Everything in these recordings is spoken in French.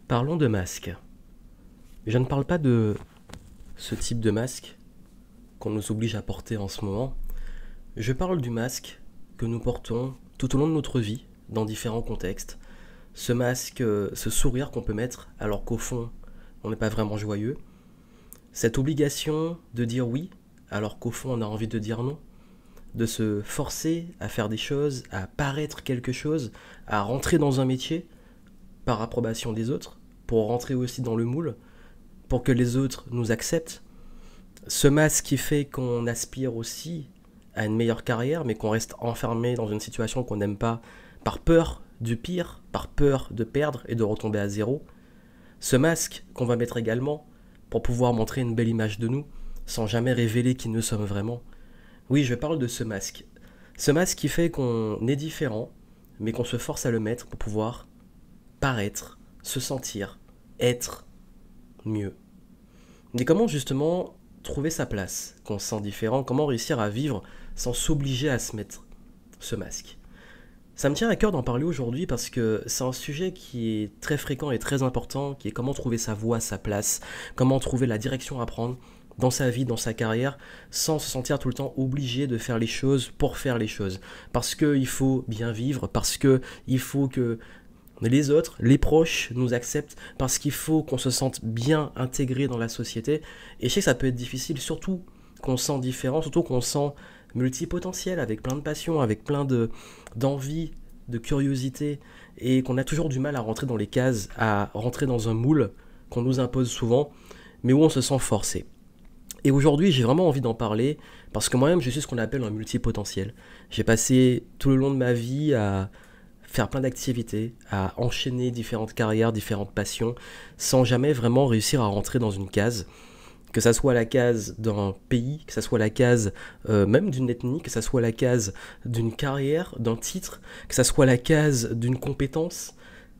Parlons de masque. Je ne parle pas de ce type de masque qu'on nous oblige à porter en ce moment. Je parle du masque que nous portons tout au long de notre vie, dans différents contextes. Ce masque, ce sourire qu'on peut mettre alors qu'au fond, on n'est pas vraiment joyeux. Cette obligation de dire oui alors qu'au fond, on a envie de dire non. De se forcer à faire des choses, à paraître quelque chose, à rentrer dans un métier par approbation des autres, pour rentrer aussi dans le moule, pour que les autres nous acceptent. Ce masque qui fait qu'on aspire aussi à une meilleure carrière, mais qu'on reste enfermé dans une situation qu'on n'aime pas par peur du pire, par peur de perdre et de retomber à zéro. Ce masque qu'on va mettre également pour pouvoir montrer une belle image de nous, sans jamais révéler qui nous sommes vraiment. Oui, je parle de ce masque. Ce masque qui fait qu'on est différent, mais qu'on se force à le mettre pour pouvoir paraître, se sentir, être mieux. Mais comment justement trouver sa place quand on se sent différent? Comment réussir à vivre sans s'obliger à se mettre ce masque? Ça me tient à cœur d'en parler aujourd'hui parce que c'est un sujet qui est très fréquent et très important, qui est comment trouver sa voie, sa place, comment trouver la direction à prendre dans sa vie, dans sa carrière, sans se sentir tout le temps obligé de faire les choses pour faire les choses. Parce qu'il faut bien vivre, parce qu'il faut que les autres, les proches nous acceptent, parce qu'il faut qu'on se sente bien intégré dans la société. Et je sais que ça peut être difficile, surtout qu'on se sent différent, surtout qu'on se sent multipotentiel, avec plein de passion, avec plein d'envie, de curiosité, et qu'on a toujours du mal à rentrer dans les cases, à rentrer dans un moule qu'on nous impose souvent, mais où on se sent forcé. Et aujourd'hui, j'ai vraiment envie d'en parler, parce que moi-même, je suis ce qu'on appelle un multipotentiel. J'ai passé tout le long de ma vie à faire plein d'activités, à enchaîner différentes carrières, différentes passions, sans jamais vraiment réussir à rentrer dans une case. Que ça soit la case d'un pays, que ça soit la case même d'une ethnie, que ça soit la case d'une carrière, d'un titre, que ça soit la case d'une compétence.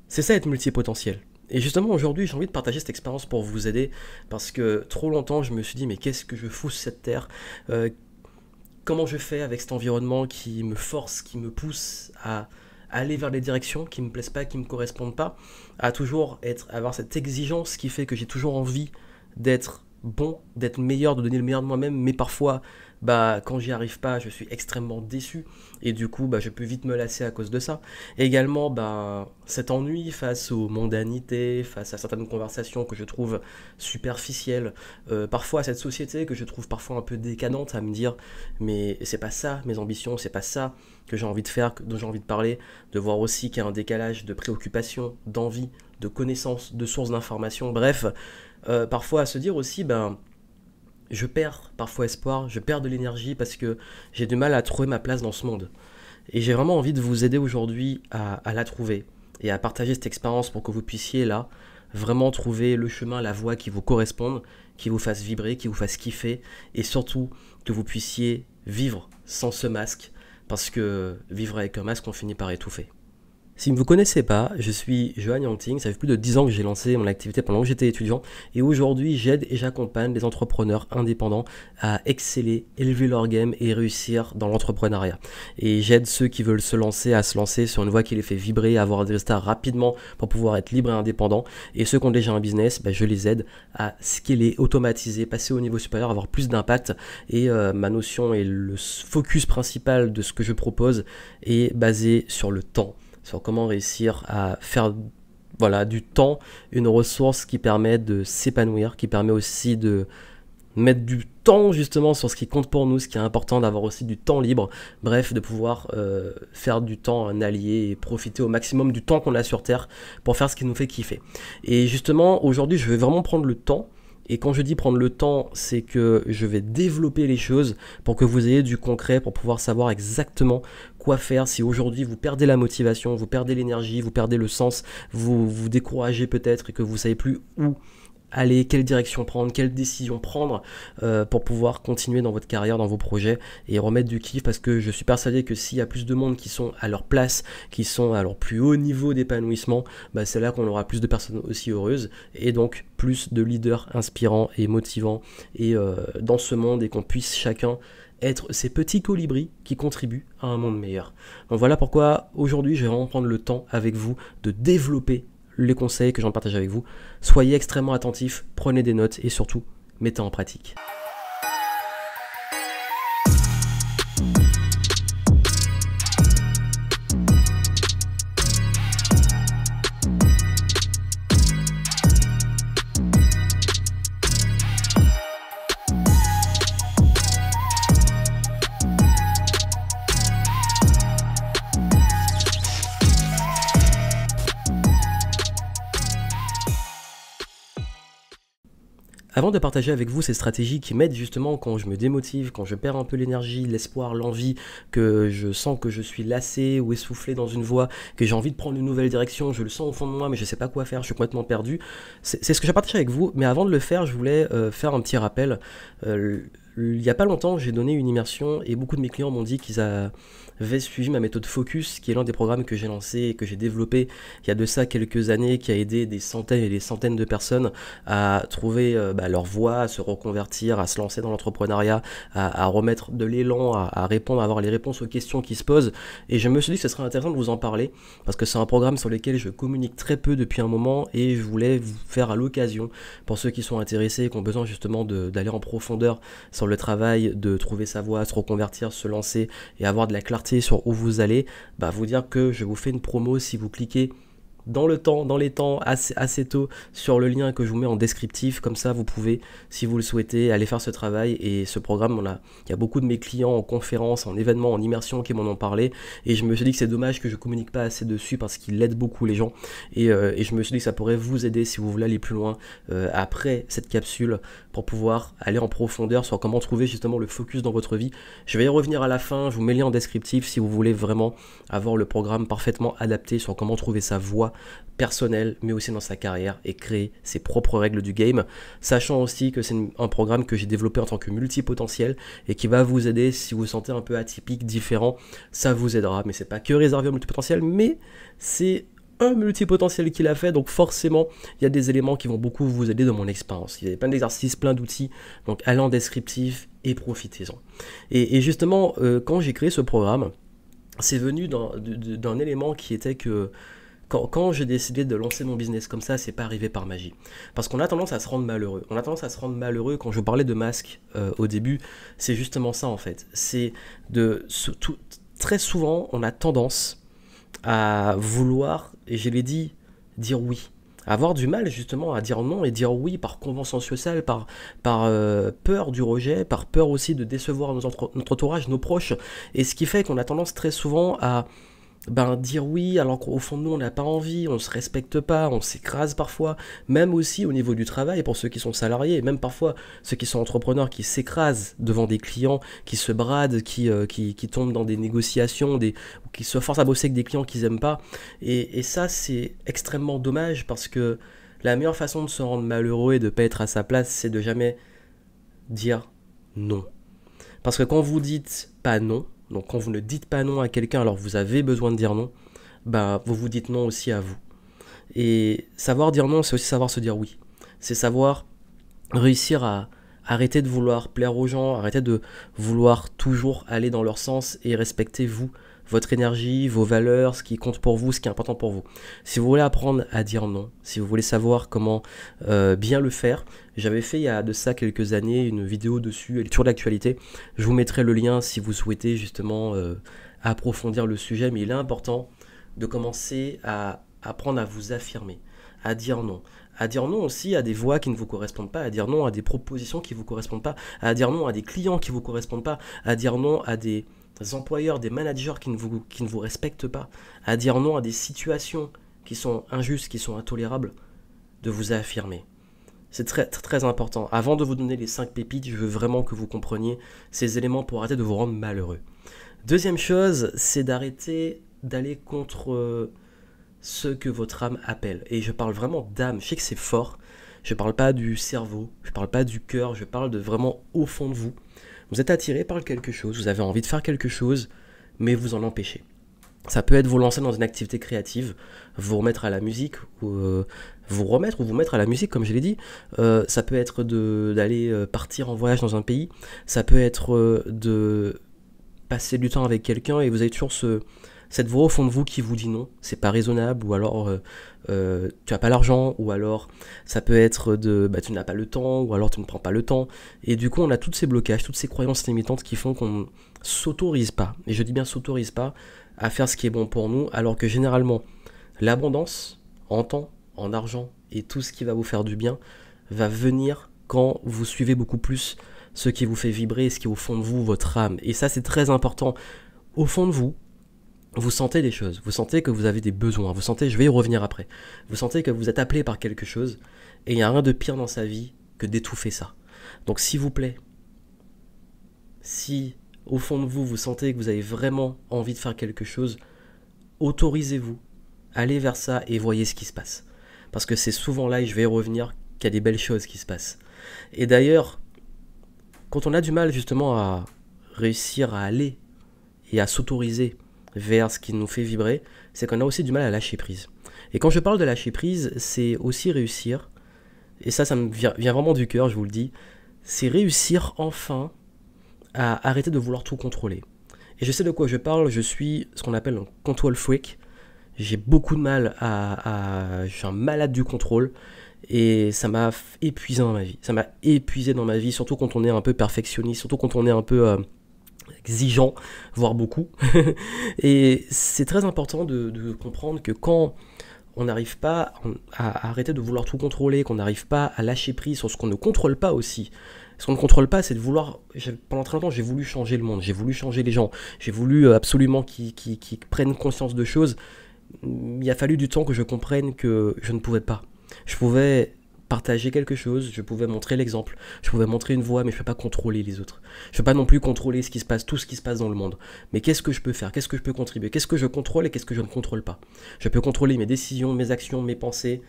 C'est ça être multipotentiel. Et justement aujourd'hui j'ai envie de partager cette expérience pour vous aider parce que trop longtemps je me suis dit mais qu'est-ce que je fous sur cette terre. Comment je fais avec cet environnement qui me force, qui me pousse à aller vers les directions qui me plaisent pas, qui me correspondent pas, à toujours avoir cette exigence qui fait que j'ai toujours envie d'être bon, d'être meilleur, de donner le meilleur de moi-même, mais parfois, quand j'y arrive pas, je suis extrêmement déçu, et du coup, je peux vite me lasser à cause de ça. Et également, cet ennui face aux mondanités, face à certaines conversations que je trouve superficielles, parfois à cette société que je trouve parfois un peu décadente, à me dire, mais c'est pas ça mes ambitions, c'est pas ça que j'ai envie de faire, dont j'ai envie de parler, de voir aussi qu'il y a un décalage de préoccupation, d'envie, de connaissances, de sources d'informations, bref, parfois à se dire aussi, je perds parfois espoir, je perds de l'énergie parce que j'ai du mal à trouver ma place dans ce monde. Et j'ai vraiment envie de vous aider aujourd'hui à la trouver et à partager cette expérience pour que vous puissiez là vraiment trouver le chemin, la voie qui vous corresponde, qui vous fasse vibrer, qui vous fasse kiffer et surtout que vous puissiez vivre sans ce masque parce que vivre avec un masque on finit par étouffer. Si vous ne me connaissez pas, je suis Johan Yangting, ça fait plus de 10 ans que j'ai lancé mon activité pendant que j'étais étudiant et aujourd'hui j'aide et j'accompagne les entrepreneurs indépendants à exceller, élever leur game et réussir dans l'entrepreneuriat. Et j'aide ceux qui veulent se lancer à se lancer sur une voie qui les fait vibrer, à avoir des résultats rapidement pour pouvoir être libre et indépendant. Et ceux qui ont déjà un business, je les aide à scaler, automatiser, passer au niveau supérieur, avoir plus d'impact. Et ma notion et le focus principal de ce que je propose est basé sur le temps. Sur comment réussir à faire du temps une ressource qui permet de s'épanouir, qui permet aussi de mettre du temps justement sur ce qui compte pour nous, ce qui est important, d'avoir aussi du temps libre, bref, de pouvoir faire du temps un allié et profiter au maximum du temps qu'on a sur Terre pour faire ce qui nous fait kiffer. Et justement, aujourd'hui, je vais vraiment prendre le temps. Et quand je dis prendre le temps, c'est que je vais développer les choses pour que vous ayez du concret, pour pouvoir savoir exactement quoi faire. Si aujourd'hui vous perdez la motivation, vous perdez l'énergie, vous perdez le sens, vous vous découragez peut-être et que vous ne savez plus où aller, quelle direction prendre, quelle décision prendre pour pouvoir continuer dans votre carrière, dans vos projets et remettre du kiff parce que je suis persuadé que s'il y a plus de monde qui sont à leur place, qui sont à leur plus haut niveau d'épanouissement, c'est là qu'on aura plus de personnes aussi heureuses et donc plus de leaders inspirants et motivants et dans ce monde et qu'on puisse chacun être ces petits colibris qui contribuent à un monde meilleur. Donc voilà pourquoi aujourd'hui je vais vraiment prendre le temps avec vous de développer les conseils que j'en partage avec vous. Soyez extrêmement attentifs, prenez des notes et surtout, mettez en pratique. Avant de partager avec vous ces stratégies qui m'aident justement quand je me démotive, quand je perds un peu l'énergie, l'espoir, l'envie, que je sens que je suis lassé ou essoufflé dans une voie, que j'ai envie de prendre une nouvelle direction, je le sens au fond de moi mais je ne sais pas quoi faire, je suis complètement perdu. C'est ce que j'ai partagé avec vous, mais avant de le faire, je voulais faire un petit rappel. Il n'y a pas longtemps, j'ai donné une immersion et beaucoup de mes clients m'ont dit qu'ils avaient suivi ma méthode Focus, qui est l'un des programmes que j'ai lancé et que j'ai développé il y a de ça quelques années, qui a aidé des centaines et des centaines de personnes à trouver leur voie, à se reconvertir, à se lancer dans l'entrepreneuriat, à remettre de l'élan, à répondre, à avoir les réponses aux questions qui se posent. Et je me suis dit que ce serait intéressant de vous en parler, parce que c'est un programme sur lequel je communique très peu depuis un moment et je voulais vous faire à l'occasion, pour ceux qui sont intéressés et qui ont besoin justement d'aller en profondeur sur le travail, de trouver sa voie, se reconvertir, se lancer et avoir de la clarté sur où vous allez, vous dire que je vous fais une promo si vous cliquez dans les temps, assez tôt, sur le lien que je vous mets en descriptif. Comme ça, vous pouvez, si vous le souhaitez, aller faire ce travail. Et ce programme, il y a beaucoup de mes clients en conférence, en événements, en immersion qui m'en ont parlé. Et je me suis dit que c'est dommage que je communique pas assez dessus parce qu'il aide beaucoup les gens. Et je me suis dit que ça pourrait vous aider si vous voulez aller plus loin après cette capsule pour pouvoir aller en profondeur sur comment trouver justement le focus dans votre vie. Je vais y revenir à la fin, je vous mets le lien en descriptif si vous voulez vraiment avoir le programme parfaitement adapté sur comment trouver sa voie personnelle mais aussi dans sa carrière et créer ses propres règles du game, sachant aussi que c'est un programme que j'ai développé en tant que multipotentiel et qui va vous aider si vous vous sentez un peu atypique, différent, ça vous aidera, mais c'est pas que réservé au multipotentiel, mais c'est un multipotentiel qui l'a fait, donc forcément il y a des éléments qui vont beaucoup vous aider dans mon expérience. Il y a plein d'exercices, plein d'outils, donc allez en descriptif et profitez-en. Et justement, quand j'ai créé ce programme, c'est venu d'un élément qui était que quand j'ai décidé de lancer mon business comme ça, c'est pas arrivé par magie. Parce qu'on a tendance à se rendre malheureux. On a tendance à se rendre malheureux quand je parlais de masque au début. C'est justement ça en fait. C'est très souvent, on a tendance à vouloir, et je l'ai dit, dire oui. À avoir du mal justement à dire non et dire oui par convention sociale, par peur du rejet, par peur aussi de décevoir notre entourage, nos proches. Et ce qui fait qu'on a tendance très souvent à dire oui alors qu'au fond de nous on n'a pas envie, on se respecte pas, on s'écrase parfois, même aussi au niveau du travail pour ceux qui sont salariés, et même parfois ceux qui sont entrepreneurs qui s'écrasent devant des clients, qui se bradent, qui tombent dans des négociations, ou qui se forcent à bosser avec des clients qu'ils aiment pas, et ça c'est extrêmement dommage parce que la meilleure façon de se rendre malheureux et de pas être à sa place, c'est de jamais dire non. Parce que quand vous dites pas non, donc quand vous ne dites pas non à quelqu'un alors que vous avez besoin de dire non, vous vous dites non aussi à vous. Et savoir dire non, c'est aussi savoir se dire oui. C'est savoir réussir à arrêter de vouloir plaire aux gens, arrêter de vouloir toujours aller dans leur sens et respecter vous, votre énergie, vos valeurs, ce qui compte pour vous, ce qui est important pour vous. Si vous voulez apprendre à dire non, si vous voulez savoir comment bien le faire, j'avais fait il y a de ça quelques années une vidéo dessus, elle est toujours d'actualité. Je vous mettrai le lien si vous souhaitez justement approfondir le sujet, mais il est important de commencer à apprendre à vous affirmer, à dire non. À dire non aussi à des voix qui ne vous correspondent pas, à dire non à des propositions qui ne vous correspondent pas, à dire non à des clients qui ne vous correspondent pas, à dire non à des employeurs, des managers qui ne vous respectent pas, à dire non à des situations qui sont injustes, qui sont intolérables, de vous affirmer. C'est très, très, très important. Avant de vous donner les 5 pépites, je veux vraiment que vous compreniez ces éléments pour arrêter de vous rendre malheureux. Deuxième chose, c'est d'arrêter d'aller contre ce que votre âme appelle. Et je parle vraiment d'âme, je sais que c'est fort, je parle pas du cerveau, je parle pas du cœur, je parle de vraiment au fond de vous. Vous êtes attiré par quelque chose, vous avez envie de faire quelque chose, mais vous en empêchez. Ça peut être vous lancer dans une activité créative, vous remettre à la musique, ou vous mettre à la musique comme je l'ai dit. Ça peut être d'aller partir en voyage dans un pays, ça peut être de passer du temps avec quelqu'un et vous avez toujours cette voix au fond de vous qui vous dit non, c'est pas raisonnable, ou alors tu n'as pas l'argent, ou alors ça peut être tu n'as pas le temps, ou alors tu ne prends pas le temps. Et du coup, on a tous ces blocages, toutes ces croyances limitantes qui font qu'on s'autorise pas, et je dis bien s'autorise pas, à faire ce qui est bon pour nous, alors que généralement, l'abondance en temps, en argent, et tout ce qui va vous faire du bien, va venir quand vous suivez beaucoup plus ce qui vous fait vibrer, ce qui est au fond de vous, votre âme. Et ça, c'est très important. Au fond de vous, vous sentez des choses, vous sentez que vous avez des besoins, vous sentez, je vais y revenir après, vous sentez que vous êtes appelé par quelque chose, et il n'y a rien de pire dans sa vie que d'étouffer ça. Donc s'il vous plaît, si au fond de vous, vous sentez que vous avez vraiment envie de faire quelque chose, autorisez-vous, allez vers ça et voyez ce qui se passe. Parce que c'est souvent là, et je vais y revenir, qu'il y a des belles choses qui se passent. Et d'ailleurs, quand on a du mal justement à réussir à aller et à s'autoriser vers ce qui nous fait vibrer, c'est qu'on a aussi du mal à lâcher prise. Et quand je parle de lâcher prise, c'est aussi réussir, et ça me vient vraiment du cœur, je vous le dis, c'est réussir enfin à arrêter de vouloir tout contrôler. Et je sais de quoi je parle, je suis ce qu'on appelle un control freak, j'ai beaucoup de mal je suis un malade du contrôle, et ça m'a épuisé dans ma vie. Ça m'a épuisé dans ma vie, surtout quand on est un peu perfectionniste, surtout quand on est un peu exigeant, voire beaucoup. Et c'est très important de comprendre que quand on n'arrive pas à arrêter de vouloir tout contrôler, qu'on n'arrive pas à lâcher prise sur ce qu'on ne contrôle pas aussi. Ce qu'on ne contrôle pas, c'est de vouloir... Pendant très longtemps, j'ai voulu changer le monde, j'ai voulu changer les gens, j'ai voulu absolument qu'ils prennent conscience de choses. Il a fallu du temps que je comprenne que je ne pouvais pas. Je pouvais partager quelque chose, je pouvais montrer l'exemple, je pouvais montrer une voie, mais je ne peux pas contrôler les autres. Je ne peux pas non plus contrôler ce qui se passe, tout ce qui se passe dans le monde. Mais qu'est-ce que je peux faire? Qu'est-ce que je peux contribuer? Qu'est-ce que je contrôle et qu'est-ce que je ne contrôle pas? Je peux contrôler mes décisions, mes actions, mes pensées,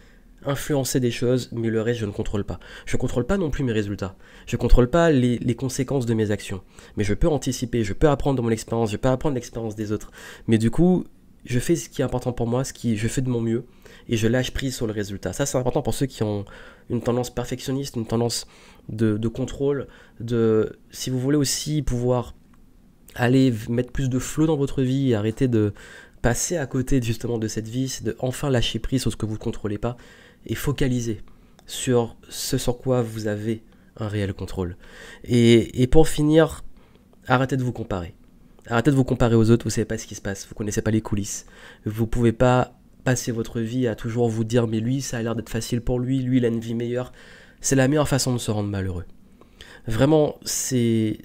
influencer des choses, mais le reste, je ne contrôle pas. Je ne contrôle pas non plus mes résultats. Je ne contrôle pas les conséquences de mes actions. Mais je peux anticiper, je peux apprendre de mon expérience, je peux apprendre l'expérience des autres. Mais du coup, je fais ce qui est important pour moi, je fais de mon mieux, et je lâche prise sur le résultat. Ça, c'est important pour ceux qui ont une tendance perfectionniste, une tendance de contrôle, si vous voulez aussi pouvoir aller mettre plus de flow dans votre vie et arrêter de passer à côté justement de cette vie, c'est de enfin lâcher prise sur ce que vous ne contrôlez pas et focaliser sur ce sur quoi vous avez un réel contrôle. Et pour finir, arrêtez de vous comparer. Arrêtez de vous comparer aux autres, vous ne savez pas ce qui se passe, vous ne connaissez pas les coulisses. Vous ne pouvez pas passer votre vie à toujours vous dire mais lui ça a l'air d'être facile pour lui il a une vie meilleure. C'est la meilleure façon de se rendre malheureux. Vraiment, c'est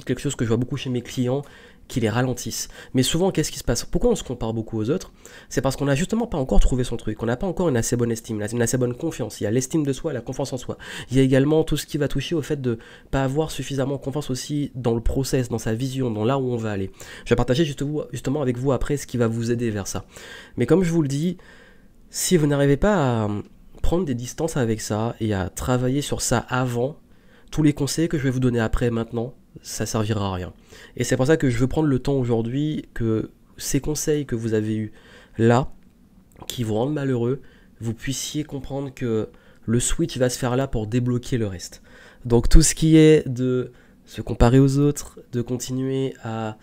quelque chose que je vois beaucoup chez mes clients qui les ralentissent. Mais souvent, qu'est-ce qui se passe? Pourquoi on se compare beaucoup aux autres? C'est parce qu'on n'a justement pas encore trouvé son truc, on n'a pas encore une assez bonne estime, une assez bonne confiance. Il y a l'estime de soi, la confiance en soi. Il y a également tout ce qui va toucher au fait de ne pas avoir suffisamment confiance aussi dans le process, dans sa vision, dans là où on va aller. Je vais partager justement avec vous après ce qui va vous aider vers ça. Mais comme je vous le dis, si vous n'arrivez pas à prendre des distances avec ça et à travailler sur ça avant, tous les conseils que je vais vous donner après, maintenant, ça servira à rien. Et c'est pour ça que je veux prendre le temps aujourd'hui que ces conseils que vous avez eus là, qui vous rendent malheureux, vous puissiez comprendre que le switch va se faire là pour débloquer le reste. Donc tout ce qui est de se comparer aux autres, de continuer à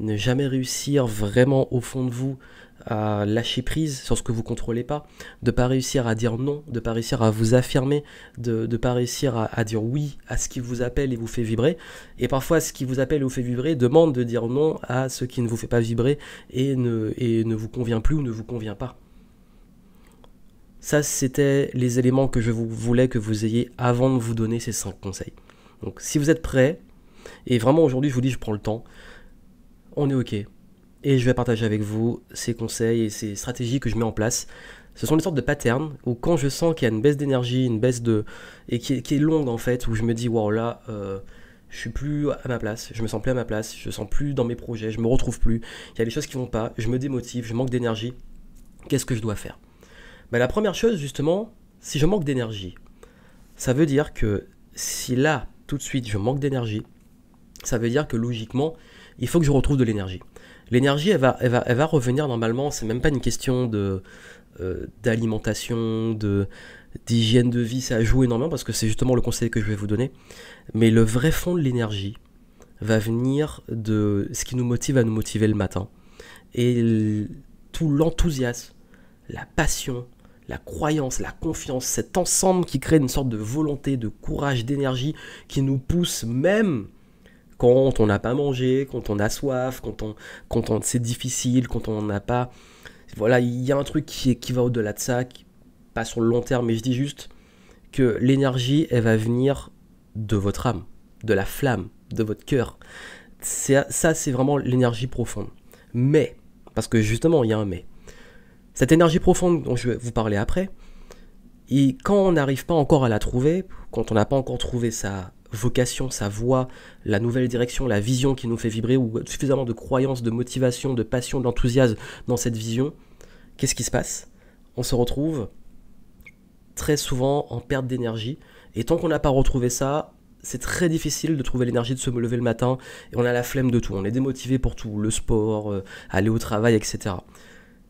ne jamais réussir vraiment au fond de vous, à lâcher prise sur ce que vous ne contrôlez pas, de ne pas réussir à dire non, de ne pas réussir à vous affirmer, de ne pas réussir à dire oui à ce qui vous appelle et vous fait vibrer. Et parfois, ce qui vous appelle et vous fait vibrer demande de dire non à ce qui ne vous fait pas vibrer et ne vous convient plus ou ne vous convient pas. Ça, c'était les éléments que je voulais que vous ayez avant de vous donner ces 5 conseils. Donc, si vous êtes prêts, et vraiment aujourd'hui, je vous dis, je prends le temps, on est OK. Et je vais partager avec vous ces conseils et ces stratégies que je mets en place. Ce sont des sortes de patterns où quand je sens qu'il y a une baisse d'énergie, une baisse et qui est longue en fait, où je me dis waouh là, je suis plus à ma place, je me sens plus à ma place, je me sens plus dans mes projets, je me retrouve plus, il y a des choses qui vont pas, je me démotive, je manque d'énergie. Qu'est-ce que je dois faire? La première chose justement, si je manque d'énergie, ça veut dire que si là tout de suite je manque d'énergie, ça veut dire que logiquement, il faut que je retrouve de l'énergie. L'énergie, elle va revenir normalement, c'est même pas une question d'alimentation, d'hygiène de vie, ça joue énormément parce que c'est justement le conseil que je vais vous donner. Mais le vrai fond de l'énergie va venir de ce qui nous motive à nous motiver le matin et tout l'enthousiasme, la passion, la croyance, la confiance, cet ensemble qui crée une sorte de volonté, de courage, d'énergie qui nous pousse même quand on n'a pas mangé, quand on a soif, quand c'est difficile, quand on n'a pas... Voilà, il y a un truc qui va au-delà de ça, pas sur le long terme, mais je dis juste que l'énergie, elle va venir de votre âme, de la flamme, de votre cœur. Ça, c'est vraiment l'énergie profonde. Mais, parce que justement, il y a un mais. Cette énergie profonde dont je vais vous parler après, et quand on n'arrive pas encore à la trouver, quand on n'a pas encore trouvé sa vocation, sa voie, la nouvelle direction, la vision qui nous fait vibrer, ou suffisamment de croyance, de motivation, de passion, d'enthousiasme dans cette vision, qu'est-ce qui se passe? On se retrouve très souvent en perte d'énergie, et tant qu'on n'a pas retrouvé ça, c'est très difficile de trouver l'énergie de se lever le matin, et on a la flemme de tout, on est démotivé pour tout, le sport, aller au travail, etc.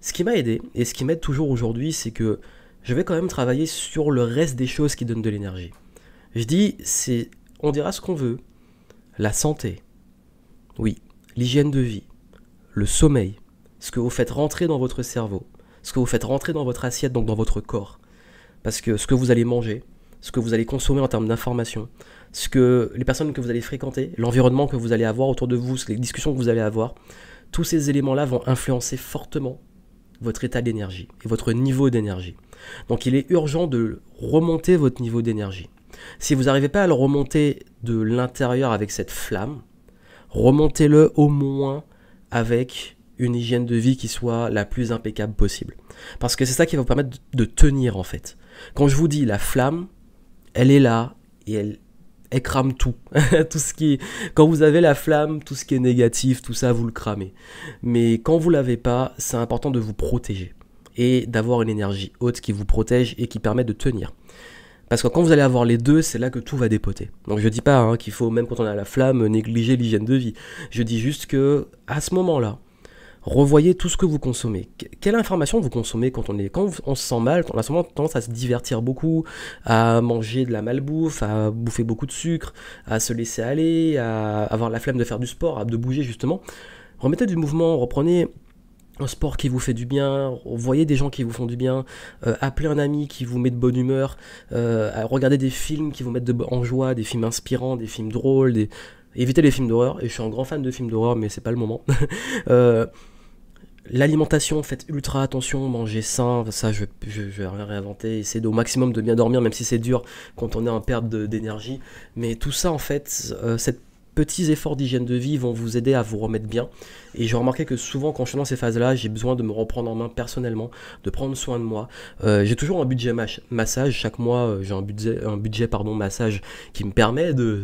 Ce qui m'a aidé, et ce qui m'aide toujours aujourd'hui, c'est que je vais quand même travailler sur le reste des choses qui donnent de l'énergie. Je dis, on dira ce qu'on veut, la santé, oui, l'hygiène de vie, le sommeil, ce que vous faites rentrer dans votre cerveau, ce que vous faites rentrer dans votre assiette, donc dans votre corps, parce que ce que vous allez manger, ce que vous allez consommer en termes d'informations, les personnes que vous allez fréquenter, l'environnement que vous allez avoir autour de vous, les discussions que vous allez avoir, tous ces éléments-là vont influencer fortement votre état d'énergie et votre niveau d'énergie. Donc il est urgent de remonter votre niveau d'énergie. Si vous n'arrivez pas à le remonter de l'intérieur avec cette flamme, remontez-le au moins avec une hygiène de vie qui soit la plus impeccable possible. Parce que c'est ça qui va vous permettre de tenir en fait. Quand je vous dis la flamme, elle est là et elle crame tout. Quand vous avez la flamme, tout ce qui est négatif, tout ça, vous le cramez. Mais quand vous l'avez pas, c'est important de vous protéger et d'avoir une énergie haute qui vous protège et qui permet de tenir. Parce que quand vous allez avoir les deux, c'est là que tout va dépoter. Donc je dis pas qu'il faut, même quand on a la flamme, négliger l'hygiène de vie. Je dis juste que à ce moment-là, revoyez tout ce que vous consommez. Quelle information vous consommez quand on se sent mal, on a souvent tendance à se divertir beaucoup, à manger de la malbouffe, à bouffer beaucoup de sucre, à se laisser aller, à avoir la flemme de faire du sport, de bouger justement. Remettez du mouvement, reprenez un sport qui vous fait du bien, voyez des gens qui vous font du bien, appelez un ami qui vous met de bonne humeur, regardez des films qui vous mettent en joie, des films inspirants, des films drôles, évitez les films d'horreur, et je suis un grand fan de films d'horreur, mais c'est pas le moment. L'alimentation, faites ultra attention, mangez sain, ça je vais rien réinventer, essayez au maximum de bien dormir, même si c'est dur quand on est en perte d'énergie, mais tout ça en fait, cette petits efforts d'hygiène de vie vont vous aider à vous remettre bien. Et j'ai remarqué que souvent quand je suis dans ces phases-là, j'ai besoin de me reprendre en main personnellement, de prendre soin de moi. J'ai toujours un budget massage, chaque mois j'ai un budget massage qui me permet de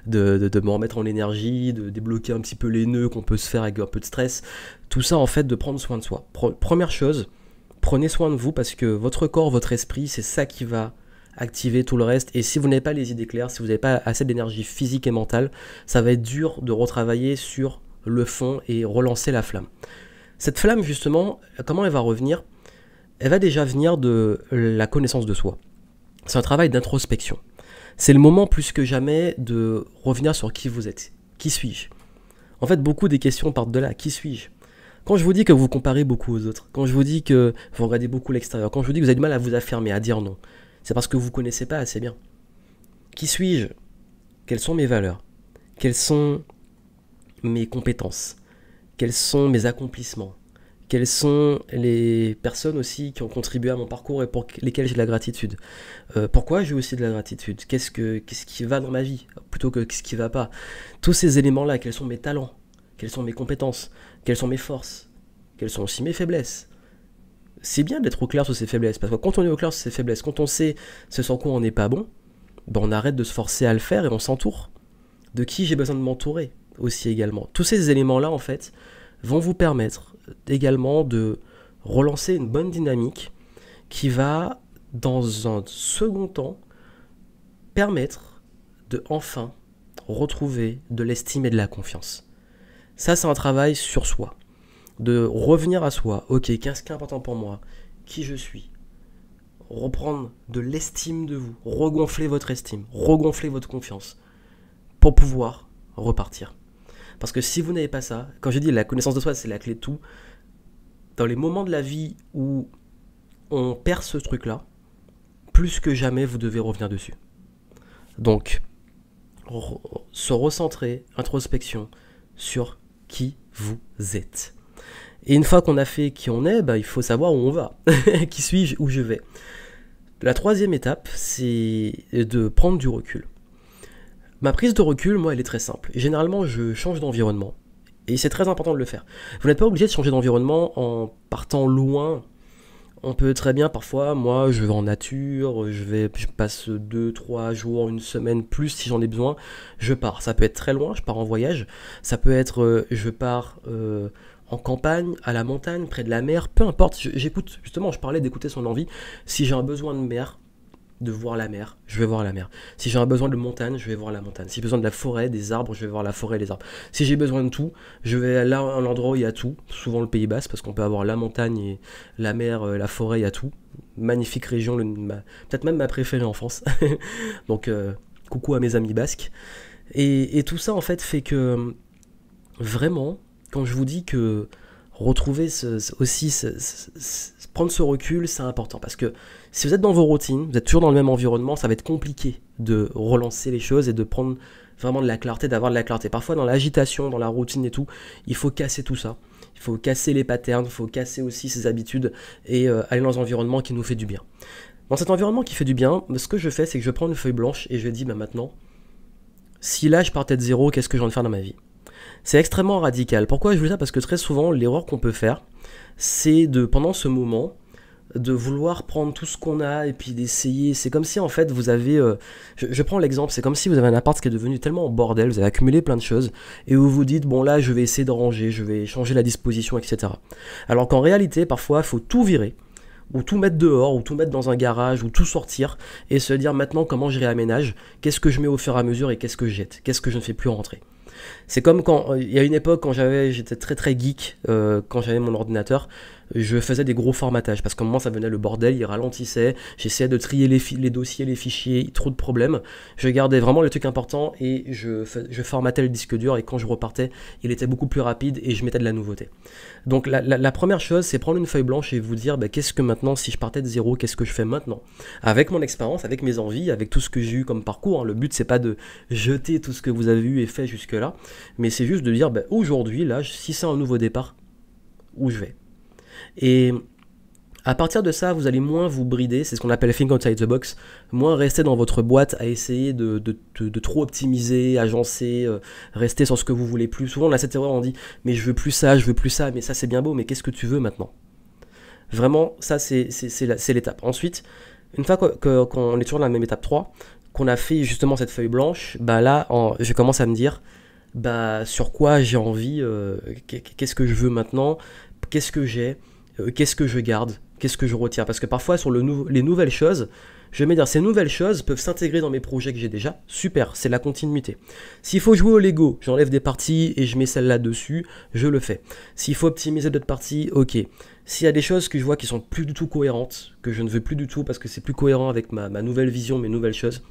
me remettre en énergie, de débloquer un petit peu les nœuds qu'on peut se faire avec un peu de stress. Tout ça en fait de prendre soin de soi. Première chose, prenez soin de vous parce que votre corps, votre esprit, c'est ça qui va activer tout le reste, et si vous n'avez pas les idées claires, si vous n'avez pas assez d'énergie physique et mentale, ça va être dur de retravailler sur le fond et relancer la flamme. Cette flamme justement, comment elle va revenir? Elle va déjà venir de la connaissance de soi. C'est un travail d'introspection. C'est le moment plus que jamais de revenir sur qui vous êtes. Qui suis-je? En fait, beaucoup des questions partent de là. Qui suis-je? Quand je vous dis que vous comparez beaucoup aux autres, quand je vous dis que vous regardez beaucoup l'extérieur, quand je vous dis que vous avez du mal à vous affirmer, à dire non, c'est parce que vous ne connaissez pas assez bien. Qui suis-je? Quelles sont mes valeurs? Quelles sont mes compétences? Quels sont mes accomplissements? Quelles sont les personnes aussi qui ont contribué à mon parcours et pour lesquelles j'ai de la gratitude? Pourquoi j'ai aussi de la gratitude? Qu'est-ce qui va dans ma vie plutôt que ce qui ne va pas? Tous ces éléments-là, quels sont mes talents? Quelles sont mes compétences? Quelles sont mes forces? Quelles sont aussi mes faiblesses? C'est bien d'être au clair sur ses faiblesses, parce que quand on est au clair sur ses faiblesses, quand on sait ce sur quoi on n'est pas bon, ben on arrête de se forcer à le faire et on s'entoure. De qui j'ai besoin de m'entourer aussi également. Tous ces éléments-là, en fait, vont vous permettre également de relancer une bonne dynamique qui va, dans un second temps, permettre de enfin retrouver de l'estime et de la confiance. Ça, c'est un travail sur soi. De revenir à soi, ok, qu'est-ce qui est important pour moi, qui je suis, reprendre de l'estime de vous, regonfler votre estime, regonfler votre confiance, pour pouvoir repartir. Parce que si vous n'avez pas ça, quand je dis la connaissance de soi, c'est la clé de tout, dans les moments de la vie où on perd ce truc-là, plus que jamais, vous devez revenir dessus. Donc, se recentrer, introspection, sur qui vous êtes. Et une fois qu'on a fait qui on est, il faut savoir où on va. Qui suis-je, où je vais. La troisième étape, c'est de prendre du recul. Ma prise de recul, moi, elle est très simple. Généralement, je change d'environnement. Et c'est très important de le faire. Vous n'êtes pas obligé de changer d'environnement en partant loin. On peut très bien, parfois, moi, je vais en nature, je passe 2, 3 jours, une semaine, plus si j'en ai besoin, je pars. Ça peut être très loin, je pars en voyage. Ça peut être, je pars en campagne, à la montagne, près de la mer, peu importe. J'écoute, justement, je parlais d'écouter son envie. Si j'ai un besoin de mer, de voir la mer, je vais voir la mer. Si j'ai un besoin de montagne, je vais voir la montagne. Si j'ai besoin de la forêt, des arbres, je vais voir la forêt et les arbres. Si j'ai besoin de tout, je vais là à un endroit où il y a tout, souvent le Pays Basque, parce qu'on peut avoir la montagne et la mer, la forêt, il y a tout. Magnifique région, peut-être même ma préférée en France. Donc, coucou à mes amis basques. Et tout ça, en fait, fait que, vraiment, quand je vous dis que retrouver prendre ce recul, c'est important parce que si vous êtes dans vos routines, vous êtes toujours dans le même environnement, ça va être compliqué de relancer les choses et de prendre vraiment de la clarté, d'avoir de la clarté. Parfois dans l'agitation, dans la routine et tout, il faut casser tout ça. Il faut casser les patterns, il faut casser aussi ses habitudes et aller dans un environnement qui nous fait du bien. Dans cet environnement qui fait du bien, ce que je fais, c'est que je prends une feuille blanche et je dis maintenant, si là je partais de zéro, qu'est-ce que j'ai envie de faire dans ma vie ? C'est extrêmement radical. Pourquoi je veux ça ? Parce que très souvent, l'erreur qu'on peut faire, c'est pendant ce moment, de vouloir prendre tout ce qu'on a et puis d'essayer. C'est comme si en fait vous avez... je prends l'exemple, c'est comme si vous avez un appart qui est devenu tellement en bordel, vous avez accumulé plein de choses, et vous vous dites, bon là je vais essayer de ranger, je vais changer la disposition, etc. Alors qu'en réalité, parfois, il faut tout virer, ou tout mettre dehors, ou tout mettre dans un garage, ou tout sortir, et se dire maintenant comment je réaménage, qu'est-ce que je mets au fur et à mesure, et qu'est-ce que je jette, qu'est-ce que je ne fais plus rentrer. C'est comme quand, il y a une époque quand j'étais très très geek, quand j'avais mon ordinateur, je faisais des gros formatages, parce qu'à un moment ça venait le bordel, il ralentissait, j'essayais de trier les dossiers, les fichiers, trop de problèmes, je gardais vraiment les trucs importants et je formatais le disque dur et quand je repartais, il était beaucoup plus rapide et je mettais de la nouveauté. Donc la première chose, c'est prendre une feuille blanche et vous dire, qu'est-ce que maintenant, si je partais de zéro, qu'est-ce que je fais maintenant ? Avec mon expérience, avec mes envies, avec tout ce que j'ai eu comme parcours, hein. Le but c'est pas de jeter tout ce que vous avez eu et fait jusque-là, mais c'est juste de dire, aujourd'hui, là, si c'est un nouveau départ, où je vais ? Et à partir de ça, vous allez moins vous brider, c'est ce qu'on appelle think outside the box, moins rester dans votre boîte à essayer de trop optimiser, agencer, rester sur ce que vous voulez plus. Souvent on a cette erreur, on dit mais je veux plus ça, mais ça c'est bien beau, mais qu'est-ce que tu veux maintenant ? Vraiment, ça c'est l'étape. Ensuite, une fois qu'on est toujours dans la même étape 3, qu'on a fait justement cette feuille blanche, là je commence à me dire sur quoi j'ai envie, qu'est-ce que je veux maintenant, qu'est-ce que j'ai, qu'est-ce que je garde, qu'est-ce que je retiens. Parce que parfois, sur les nouvelles choses, je vais me dire, ces nouvelles choses peuvent s'intégrer dans mes projets que j'ai déjà. Super, c'est la continuité. S'il faut jouer au Lego, j'enlève des parties et je mets celle-là dessus, je le fais. S'il faut optimiser d'autres parties, ok. S'il y a des choses que je vois qui sont plus du tout cohérentes, que je ne veux plus du tout parce que c'est plus cohérent avec ma nouvelle vision, mes nouvelles choses,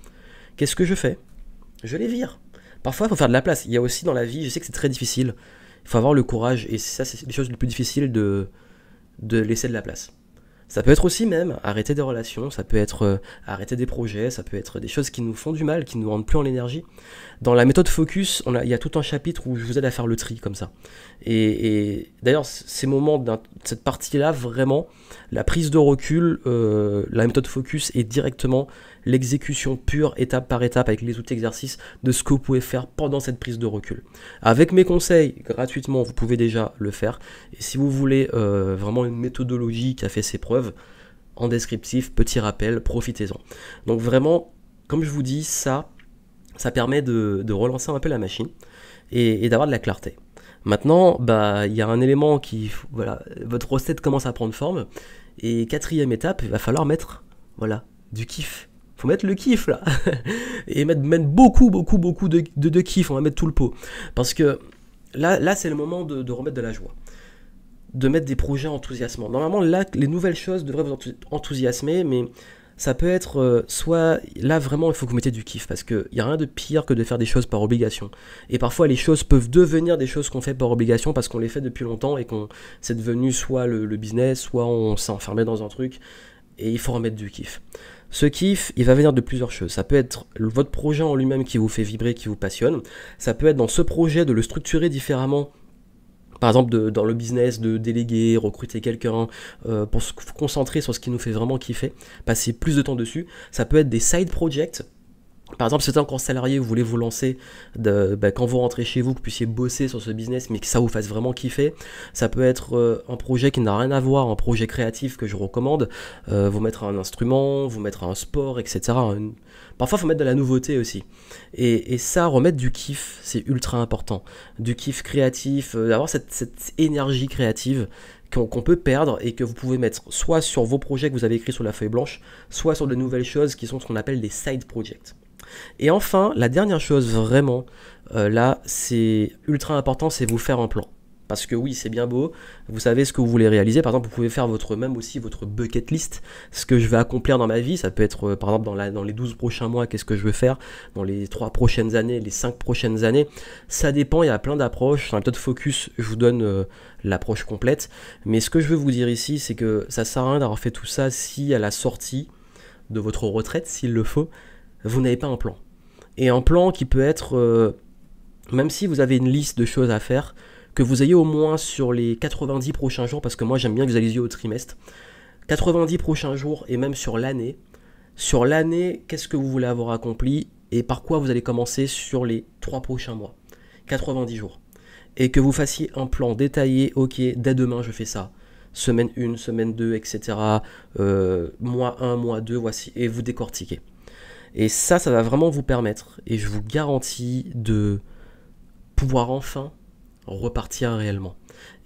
qu'est-ce que je fais ? Je les vire. Parfois, il faut faire de la place. Il y a aussi dans la vie, je sais que c'est très difficile, il faut avoir le courage, et ça, c'est les choses les plus difficiles de laisser de la place. Ça peut être aussi même arrêter des relations, ça peut être arrêter des projets, ça peut être des choses qui nous font du mal, qui nous rendent plus en l'énergie. Dans la méthode Focus, il y a tout un chapitre où je vous aide à faire le tri comme ça. Et d'ailleurs, ces moments, cette partie-là, vraiment, la prise de recul, la méthode Focus est directement l'exécution pure, étape par étape, avec les outils exercices, de ce que vous pouvez faire pendant cette prise de recul. Avec mes conseils, gratuitement, vous pouvez déjà le faire. Et si vous voulez vraiment une méthodologie qui a fait ses preuves, en descriptif, petit rappel, profitez-en. Donc vraiment, comme je vous dis, ça permet de relancer un peu la machine et d'avoir de la clarté. Maintenant, il y a un élément votre recette commence à prendre forme. Et quatrième étape, il va falloir mettre, du kiff. Faut mettre le kiff là. Et mettre beaucoup de kiff. On va mettre tout le pot. Parce que là c'est le moment de remettre de la joie. De mettre des projets enthousiasmants. Normalement, là, les nouvelles choses devraient vous enthousiasmer, mais Ça peut être soit, là vraiment il faut que vous mettiez du kiff, parce qu'il n'y a rien de pire que de faire des choses par obligation. Et parfois les choses peuvent devenir des choses qu'on fait par obligation parce qu'on les fait depuis longtemps et qu'on c'est devenu soit le business, soit on s'est enfermé dans un truc, et il faut remettre du kiff. Ce kiff, il va venir de plusieurs choses. Ça peut être votre projet en lui-même qui vous fait vibrer, qui vous passionne. Ça peut être dans ce projet de le structurer différemment. Par exemple, dans le business, de déléguer, recruter quelqu'un pour se concentrer sur ce qui nous fait vraiment kiffer, passer plus de temps dessus. Ça peut être des side projects. Par exemple, si vous êtes encore salarié, vous voulez vous lancer, quand vous rentrez chez vous, que vous puissiez bosser sur ce business, mais que ça vous fasse vraiment kiffer. Ça peut être un projet qui n'a rien à voir, un projet créatif que je recommande, vous mettre à un instrument, vous mettre à un sport, etc. Parfois, il faut mettre de la nouveauté aussi. Et ça, remettre du kiff, c'est ultra important. Du kiff créatif, d'avoir cette énergie créative qu'on peut perdre et que vous pouvez mettre soit sur vos projets que vous avez écrits sur la feuille blanche, soit sur de nouvelles choses qui sont ce qu'on appelle des side projects. Et enfin, la dernière chose vraiment, là, c'est ultra important, c'est vous faire un plan. Parce que oui, c'est bien beau, vous savez ce que vous voulez réaliser. Par exemple, vous pouvez faire même aussi votre bucket list, ce que je vais accomplir dans ma vie. Ça peut être, par exemple, dans les 12 prochains mois, qu'est-ce que je veux faire, dans les 3 prochaines années, les 5 prochaines années. Ça dépend, il y a plein d'approches. Sur la méthode Focus, je vous donne l'approche complète. Mais ce que je veux vous dire ici, c'est que ça sert à rien d'avoir fait tout ça si à la sortie de votre retraite, s'il le faut, vous n'avez pas un plan. Et un plan qui peut être, même si vous avez une liste de choses à faire, que vous ayez au moins sur les 90 prochains jours, parce que moi j'aime bien que vous allez au trimestre, 90 prochains jours et même sur l'année, qu'est-ce que vous voulez avoir accompli et par quoi vous allez commencer sur les 3 prochains mois, 90 jours. Et que vous fassiez un plan détaillé, ok, dès demain je fais ça, semaine 1, semaine 2, etc., mois 1, mois 2, voici, et vous décortiquez. Et ça va vraiment vous permettre, et je vous garantis, de pouvoir enfin repartir réellement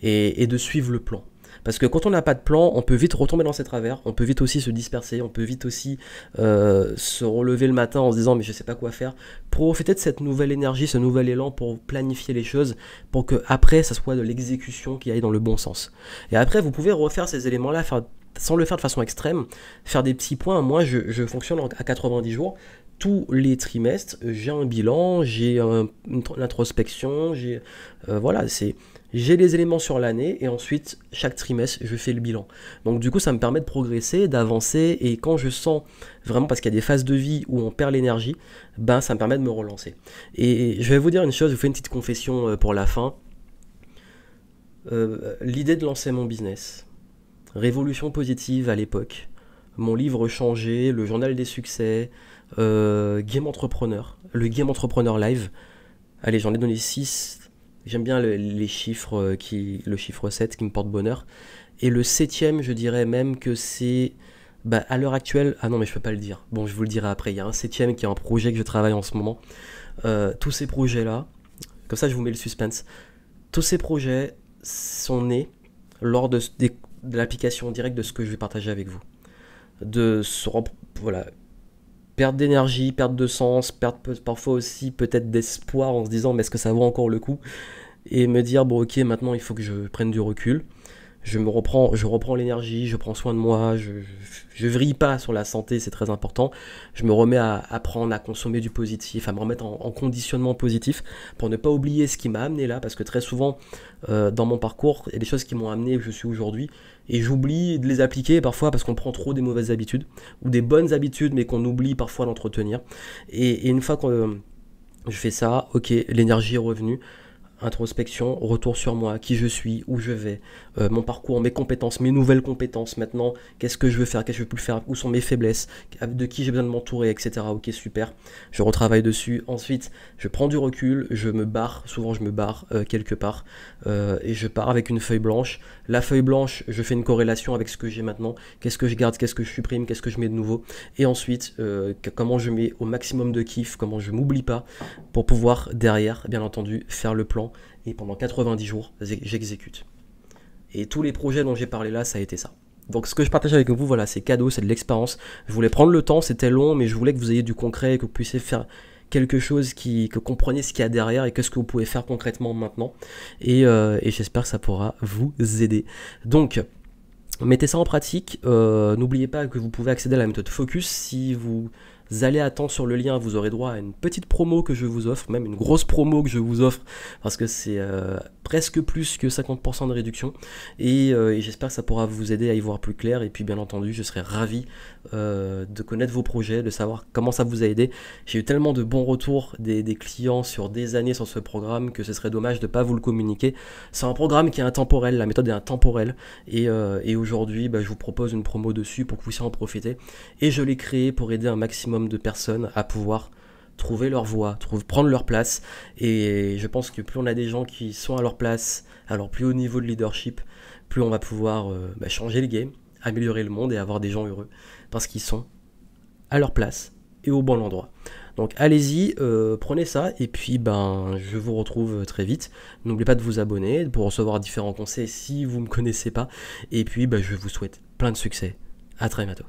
et de suivre le plan. Parce que quand on n'a pas de plan, on peut vite retomber dans ses travers, on peut vite aussi se disperser, on peut vite aussi se relever le matin en se disant mais je sais pas quoi faire. Profitez de cette nouvelle énergie, ce nouvel élan pour planifier les choses, pour que après ça soit de l'exécution qui aille dans le bon sens. Et après vous pouvez refaire ces éléments-là, sans le faire de façon extrême, faire des petits points. Moi je fonctionne à 90 jours. Tous les trimestres, j'ai un bilan, j'ai une introspection, j'ai les éléments sur l'année et ensuite, chaque trimestre, je fais le bilan. Donc du coup, ça me permet de progresser, d'avancer et quand je sens vraiment, parce qu'il y a des phases de vie où on perd l'énergie, ça me permet de me relancer. Et je vais vous dire une chose, je vous fais une petite confession pour la fin. L'idée de lancer mon business, Révolution Positive à l'époque, mon livre Changer, le journal des succès, Game Entrepreneur, le Game Entrepreneur Live. Allez, j'en ai donné 6. J'aime bien les chiffres, le chiffre 7 qui me porte bonheur. Et le 7e, je dirais même que c'est, à l'heure actuelle, ah non mais je peux pas le dire. Bon, je vous le dirai après. Il y a un 7e qui est un projet que je travaille en ce moment. Tous ces projets-là, comme ça je vous mets le suspense. Tous ces projets sont nés lors de l'application directe de ce que je vais partager avec vous. Perte d'énergie, perte de sens, perte parfois aussi peut-être d'espoir en se disant mais est-ce que ça vaut encore le coup, et me dire bon ok, maintenant il faut que je prenne du recul, je reprends l'énergie, je prends soin de moi, je vrille pas sur la santé, c'est très important, je me remets à apprendre à consommer du positif, à me remettre en conditionnement positif pour ne pas oublier ce qui m'a amené là, parce que très souvent dans mon parcours, il y a des choses qui m'ont amené où je suis aujourd'hui, et j'oublie de les appliquer parfois parce qu'on prend trop des mauvaises habitudes, ou des bonnes habitudes mais qu'on oublie parfois d'entretenir, et une fois que je fais ça, ok, l'énergie est revenue, introspection, retour sur moi, qui je suis, où je vais, mon parcours, mes compétences, mes nouvelles compétences maintenant, qu'est-ce que je veux faire, qu'est-ce que je veux plus faire, où sont mes faiblesses, de qui j'ai besoin de m'entourer, etc. Ok, super, je retravaille dessus. Ensuite, je prends du recul, souvent je me barre quelque part, et je pars avec une feuille blanche. La feuille blanche, je fais une corrélation avec ce que j'ai maintenant, qu'est-ce que je garde, qu'est-ce que je supprime, qu'est-ce que je mets de nouveau, et ensuite, comment je mets au maximum de kiff, comment je m'oublie pas, pour pouvoir derrière, bien entendu, faire le plan. Et pendant 90 jours, j'exécute. Et tous les projets dont j'ai parlé là, ça a été ça. Donc ce que je partage avec vous, voilà, c'est cadeau, c'est de l'expérience. Je voulais prendre le temps, c'était long, mais je voulais que vous ayez du concret et que vous puissiez faire quelque chose que vous compreniez ce qu'il y a derrière et qu'est-ce que vous pouvez faire concrètement maintenant. Et j'espère que ça pourra vous aider. Donc, Mettez ça en pratique. N'oubliez pas que vous pouvez accéder à la méthode Focus. Si vous allez à temps sur le lien, vous aurez droit à une petite promo que je vous offre, même une grosse promo que je vous offre, parce que c'est presque plus que 50% de réduction. Et j'espère que ça pourra vous aider à y voir plus clair. Et puis bien entendu, je serai ravi de connaître vos projets, de savoir comment ça vous a aidé. J'ai eu tellement de bons retours des clients sur des années sur ce programme que ce serait dommage de ne pas vous le communiquer. C'est un programme qui est intemporel, la méthode est intemporelle. Et aujourd'hui, je vous propose une promo dessus pour que vous puissiez en profiter. Et je l'ai créé pour aider un maximum de personnes à pouvoir trouver leur voie, prendre leur place. Et je pense que plus on a des gens qui sont à leur place, à leur plus haut niveau de leadership, plus on va pouvoir changer le game, améliorer le monde et avoir des gens heureux parce qu'ils sont à leur place et au bon endroit. Donc allez-y, prenez ça et puis je vous retrouve très vite. N'oubliez pas de vous abonner pour recevoir différents conseils si vous ne me connaissez pas. Et puis je vous souhaite plein de succès. À très bientôt.